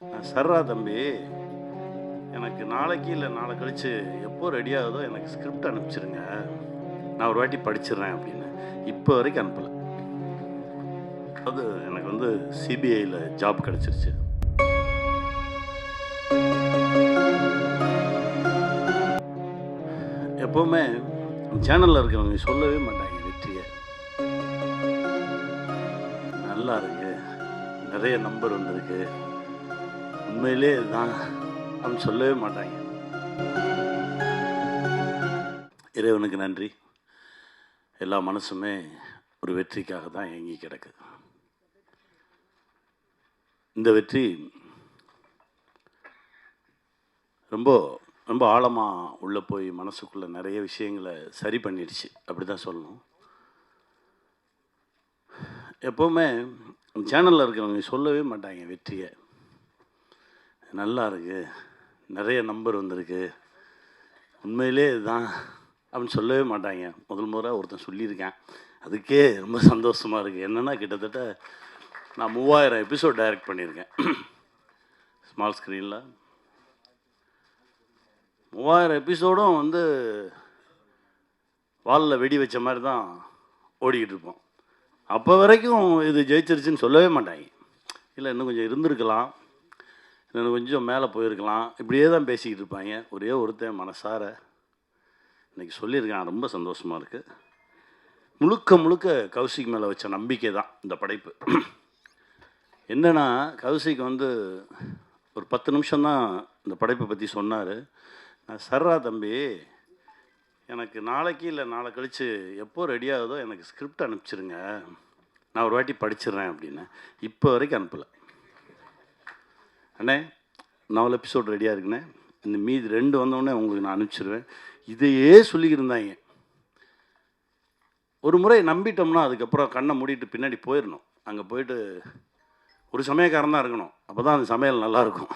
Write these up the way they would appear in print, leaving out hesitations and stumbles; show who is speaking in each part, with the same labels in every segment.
Speaker 1: சர்ரா தம்பி, எனக்கு நாளைக்கு இல்லை நாளை கழிச்சு எப்போ ரெடி ஆகுதோ எனக்கு ஸ்கிரிப்ட் அனுப்பிச்சிருங்க, நான் ஒரு வாட்டி படிச்சிடுறேன் அப்படின்னு. இப்போ வரைக்கும் அனுப்பலை. அது எனக்கு வந்து சிபிஐயில் ஜாப் கிடச்சிருச்சு. எப்போவுமே சேனலில் இருக்கிறவங்க சொல்லவே மாட்டாங்க வெற்றியை. நல்லா இருக்கு, நிறைய நம்பர் வந்திருக்கு, உண்மையிலே இதுதான் அப்படின்னு சொல்லவே மாட்டாங்க. இறைவனுக்கு நன்றி. எல்லா மனசுமே ஒரு வெற்றிக்காக தான் ஏங்கி கிடக்கு. இந்த வெற்றி ரொம்ப ரொம்ப ஆழமாக உள்ளே போய் மனசுக்குள்ளே நிறைய விஷயங்களை சரி பண்ணிடுச்சு, அப்படி தான் சொல்லணும். எப்போவுமே சேனலில் இருக்கிறவங்க சொல்லவே மாட்டாங்க வெற்றியை. நல்லா இருக்கு, நிறைய நம்பர் வந்திருக்கு, உண்மையிலே இதுதான் அப்படின்னு சொல்லவே மாட்டாங்க. முதல் முறை ஒருத்தன் சொல்லியிருக்கேன், அதுக்கே ரொம்ப சந்தோஷமாக இருக்குது. என்னென்னா கிட்டத்தட்ட நான் 3000 எபிசோட் டைரக்ட் பண்ணியிருக்கேன் ஸ்மால் ஸ்க்ரீனில். 3000 எபிசோடும் வந்து வாலில் வெடி வச்ச மாதிரி தான் ஓடிக்கிட்டு இருப்போம். அப்போ வரைக்கும் இது ஜெயிச்சிருச்சுன்னு சொல்லவே மாட்டாங்க. இல்லை இன்னும் கொஞ்சம் இருந்திருக்கலாம், இன்னும் கொஞ்சம் மேலே போயிருக்கலாம், இப்படியே தான் பேசிக்கிட்டு இருப்பாங்க. ஒரே ஒருத்தன் மனசார இன்றைக்கி சொல்லியிருக்கேன், ரொம்ப சந்தோஷமாக இருக்குது. முழுக்க முழுக்க கௌசிக் மேலே வச்ச நம்பிக்கை தான் இந்த படைப்பு. என்னென்னா கௌசிக் வந்து ஒரு 10 நிமிஷம்தான் இந்த படைப்பை பற்றி சொன்னார். நான் சர்ரா தம்பி, எனக்கு நாளைக்கு இல்லை நாளை கழித்து எப்போ ரெடி ஆகுதோ எனக்கு ஸ்கிரிப்ட் அனுப்பிச்சிருங்க, நான் ஒரு வாட்டி படிச்சிடுறேன் அப்படின்னு. இப்போ வரைக்கும் அனுப்பலை. அண்ணே 4 எபிசோட் ரெடியாக இருக்குண்ணே, இந்த மீதி 2 வந்தோடனே உங்களுக்கு நான் அனுப்பிச்சிடுவேன், இதையே சொல்லிக்கிட்டு இருந்தாங்க. ஒரு முறை நம்பிட்டோம்னா அதுக்கப்புறம் கண்ணை மூடிட்டு பின்னாடி போயிடணும். அங்கே போயிட்டு ஒரு சமயக்காரன் தான் இருக்கணும், அப்போ தான் அந்த சமையல் நல்லாயிருக்கும்.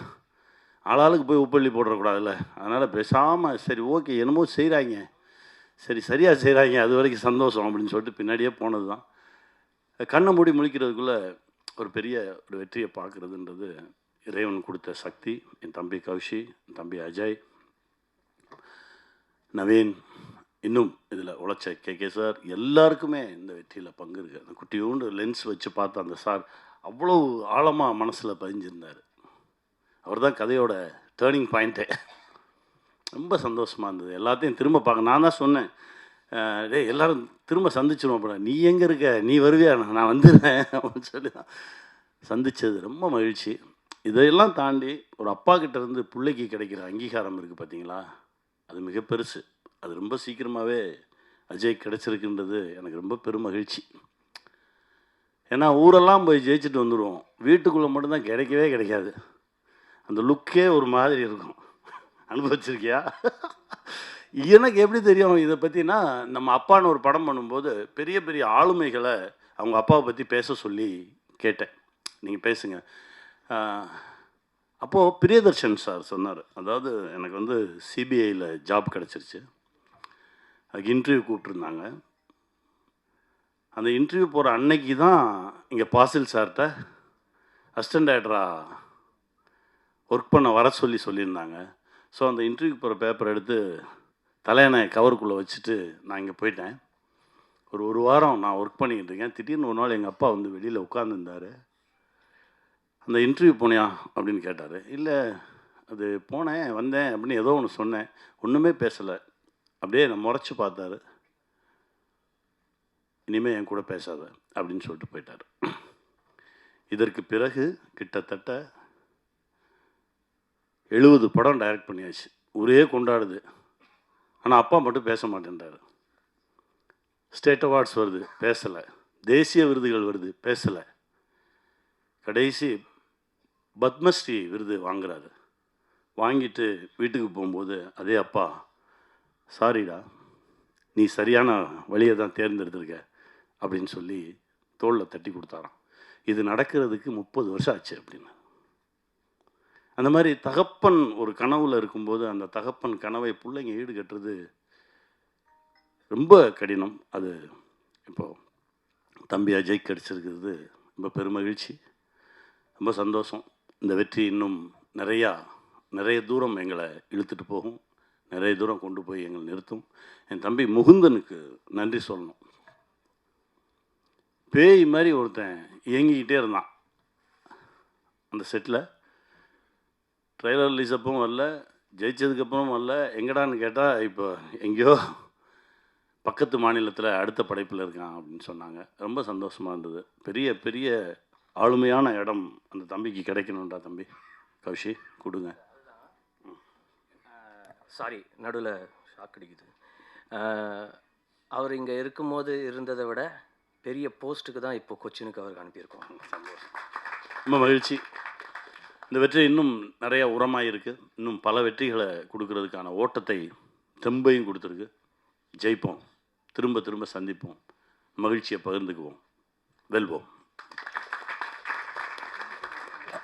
Speaker 1: ஆளாளுக்கு போய் உப்பள்ளி போடக்கூடாதுல்ல. அதனால் பேசாமல் சரி ஓகே என்னமோ செய்கிறாங்க, சரி சரியாக செய்கிறாங்க, அது வரைக்கும் சந்தோஷம் அப்படின்னு சொல்லிட்டு பின்னாடியே போனது தான். கண்ணை மூடி முழிக்கிறதுக்குள்ளே ஒரு பெரிய ஒரு வெற்றியை பார்க்குறதுன்றது இறைவன் கொடுத்த சக்தி. என் தம்பி கௌஷி, என் தம்பி அஜய், நவீன், இன்னும் இதில் உழைச்ச கே சார், எல்லாருக்குமே இந்த வெற்றியில் பங்கு இருக்குது. அந்த குட்டியோண்டு லென்ஸ் வச்சு பார்த்த அந்த சார் அவ்வளோ ஆழமாக மனசில் பதிஞ்சிருந்தார். அவர் தான் கதையோட டேர்னிங் பாயிண்ட்டே. ரொம்ப சந்தோஷமாக இருந்தது. எல்லாத்தையும் திரும்ப பார்க்க நான் தான் சொன்னேன், டே எல்லோரும் திரும்ப சந்திச்சிடுவோம் அப்படின்னா, நீ எங்கே இருக்க, நீ வருவியா, நான் வந்துடுறேன் அப்படின்னு சொல்லி தான் சந்தித்தது. ரொம்ப மகிழ்ச்சி. இதையெல்லாம் தாண்டி ஒரு அப்பா கிட்டேருந்து பிள்ளைக்கு கிடைக்கிற அங்கீகாரம் இருக்குது பார்த்தீங்களா, அது மிக பெருசு. அது ரொம்ப சீக்கிரமாகவே அஜய் கிடச்சிருக்குன்றது எனக்கு ரொம்ப பெரும் மகிழ்ச்சி. ஏன்னா ஊரெல்லாம் போய் ஜெயிச்சுட்டு வந்துடுவோம், வீட்டுக்குள்ளே மட்டும்தான் கிடைக்கவே கிடைக்காது. அந்த லுக்கே ஒரு மாதிரி இருக்கும். அனுபவிச்சிருக்கியா? எனக்கு எப்படி தெரியும் இதை பற்றினா, நம்ம அப்பான்னு ஒரு படம் பண்ணும்போது பெரிய பெரிய ஆளுமைகளை அவங்க அப்பாவை பற்றி பேச சொல்லி கேட்டேன், நீங்கள் பேசுங்க. அப்போது பிரியதர்ஷன் சார் சொன்னார், அதாவது எனக்கு வந்து சிபிஐயில் ஜாப் கிடச்சிருச்சு, அதுக்கு இன்டர்வியூ கூப்பிட்ருந்தாங்க. அந்த இன்டர்வியூ போகிற அன்னைக்கு தான் இங்கே பாசில் சார்கிட்ட அசிஸ்டன்ட் டைரக்டராக ஒர்க் பண்ண வர சொல்லியிருந்தாங்க. ஸோ அந்த இன்டர்வியூக்கு போகிற பேப்பர் எடுத்து தலையணை கவருக்குள்ளே வச்சுட்டு நான் இங்கே போயிட்டேன். ஒரு வாரம் நான் ஒர்க் பண்ணிக்கிட்டு இருக்கேன். திடீர்னு ஒரு நாள் எங்கள் அப்பா வந்து வெளியில் உட்காந்துருந்தார். அந்த இன்டர்வியூ போனியா அப்படின்னு கேட்டார். இல்லை அது போனேன் வந்தேன் அப்படின்னு ஏதோ ஒன்று சொன்னேன், ஒன்றுமே பேசலை. அப்படியே நான் முறைச்சி பார்த்தாரு. இனிமேல் என் கூட பேசாத அப்படின்னு சொல்லிட்டு போயிட்டார். இதற்கு பிறகு கிட்டத்தட்ட 70 படம் டைரக்ட் பண்ணியாச்சு, ஊரே கொண்டாடுது. ஆனால் அப்பா மட்டும் பேச மாட்டேன்றார். ஸ்டேட் அவார்ட்ஸ் வருது, பேசலை. தேசிய விருதுகள் வருது, பேசலை. கடைசி பத்மஸ்ரீ விருது வாங்குறாரு. வாங்கிட்டு வீட்டுக்கு போகும்போது அதே அப்பா, சாரிடா நீ சரியான வழியை தான் தேர்ந்தெடுத்திருக்க அப்படின்னு சொல்லி தோளில் தட்டி கொடுத்தாராம். இது நடக்கிறதுக்கு 30 வருஷம் ஆச்சு அப்படின்னு. அந்த மாதிரி தகப்பன் ஒரு கனவுல இருக்கும்போது அந்த தகப்பன் கனவை பிள்ளைங்க ஈடுகட்டுறது ரொம்ப கடினம். அது இப்போது தம்பி அஜய் கிடச்சிருக்கிறது ரொம்ப பெருமகிழ்ச்சி, ரொம்ப சந்தோஷம். இந்த வெற்றி இன்னும் நிறைய தூரம் எங்களை இழுத்துட்டு போகும், நிறைய தூரம் கொண்டு போய் எங்களை நிறுத்தும். என் தம்பி முகுந்தனுக்கு நன்றி சொல்லணும். பேய் மாதிரி ஒருத்தன் இயங்கிக்கிட்டே இருந்தான் அந்த செட்டில். ட்ரெய்லர் ரிலீஸ் அப்பவும் வரல, ஜெயிச்சதுக்கப்புறம் வரல. எங்கடான்னு கேட்டால் இப்போ எங்கேயோ பக்கத்து மாநிலத்தில் அடுத்த படைப்பில் இருக்கான் அப்படின்னு சொன்னாங்க. ரொம்ப சந்தோஷமாக இருந்தது. பெரிய பெரிய ஆளுமையான இடம் அந்த தம்பிக்கு கிடைக்கணுன்றா தம்பி. கௌஷி கொடுங்க.
Speaker 2: சாரி, நடுவில் ஷாக் அடிக்குது. அவர் இங்கே இருக்கும்போது இருந்ததை விட பெரிய போஸ்ட்டுக்கு தான் இப்போ கொச்சினுக்கு அவருக்கு அனுப்பியிருக்கோம்.
Speaker 1: சந்தோஷம், ரொம்ப மகிழ்ச்சி. இந்த வெற்றி இன்னும் நிறைய உரமாக இருக்குது. இன்னும் பல வெற்றிகளை கொடுக்கறதுக்கான ஓட்டத்தை தெம்பையும் கொடுத்துருக்கு. ஜெயிப்போம், திரும்ப திரும்ப சந்திப்போம், மகிழ்ச்சியை பகிர்ந்துக்குவோம், வெல்வோம்.